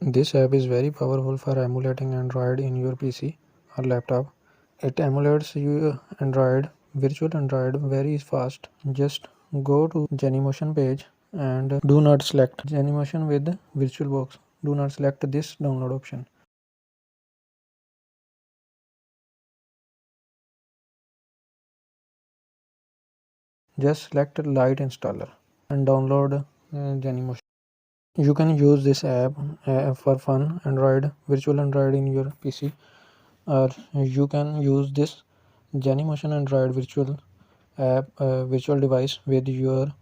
This app is very powerful for emulating Android in your PC or laptop. It emulates your Android, virtual Android very fast. Just go to Genymotion page and do not select Genymotion with VirtualBox. Do not select this download option. Just select Lite installer and download Genymotion. You can use this app for fun Android, virtual Android in your PC, or you can use this Genymotion Android virtual app virtual device with your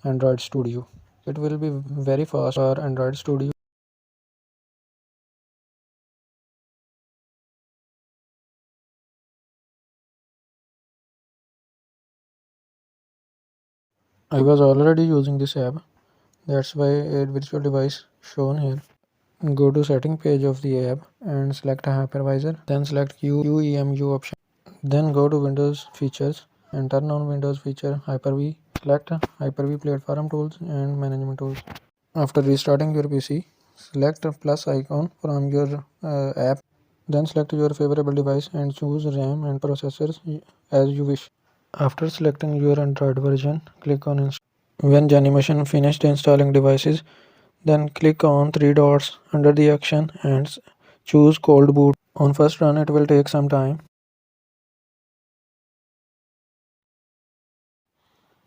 Android Studio. It will be very fast for Android Studio. I was already using this app. That's why a virtual device shown here. Go to setting page of the app and select hypervisor. Then select QEMU option. Then go to Windows features and turn on Windows feature Hyper-V. Select Hyper-V platform tools and management tools. After restarting your PC, select a plus icon from your app. Then select your favorable device and choose RAM and processors as you wish. After selecting your Android version, click on install. When Genymotion finished installing devices, then click on three dots under the action and choose cold boot. On first run, it will take some time.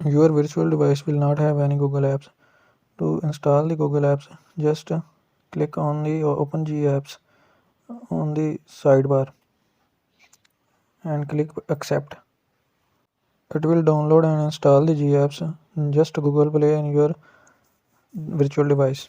Your virtual device will not have any Google apps. To install the Google apps, just click on the Open G apps on the sidebar and click accept. It will download and install the G apps. Just Google Play in your virtual device.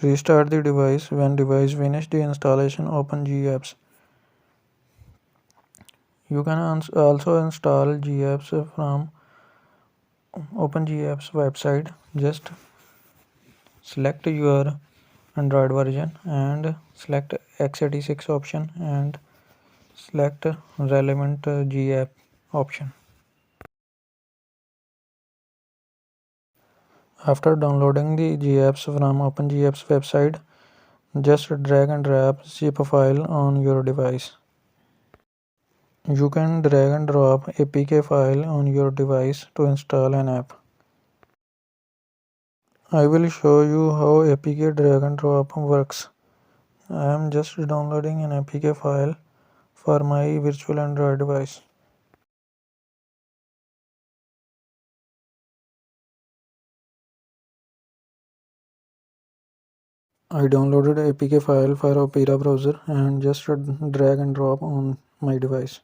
Restart the device. When device finished the installation, open G apps. You can also install G apps from Open G apps website. Just select your Android version and select x86 option and select relevant G app option. After downloading the G apps from Open G apps website, just drag and drop zip file on your device. You can drag and drop APK file on your device to install an app. I will show you how APK drag and drop works. I am just downloading an APK file for my virtual Android device. I downloaded APK file for Opera browser and just drag and drop on my device.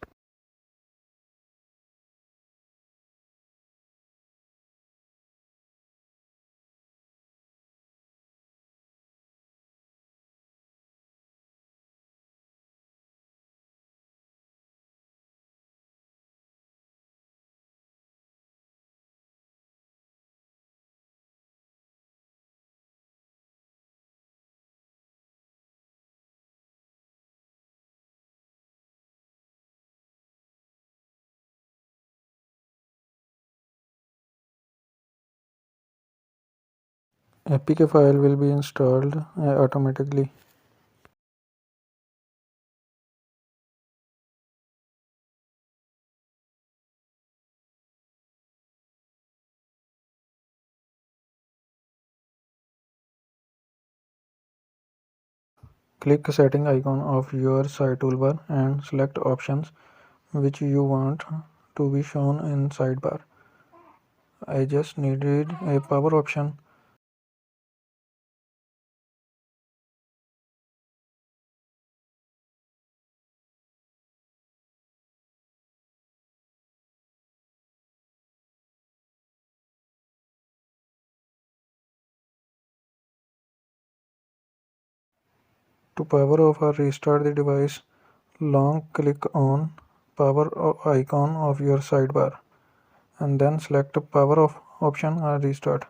APK file will be installed automatically. Click setting icon of your side toolbar and select options which you want to be shown in sidebar. I just needed a power option. To power off or restart the device, long click on power icon of your sidebar and then select power off option or restart.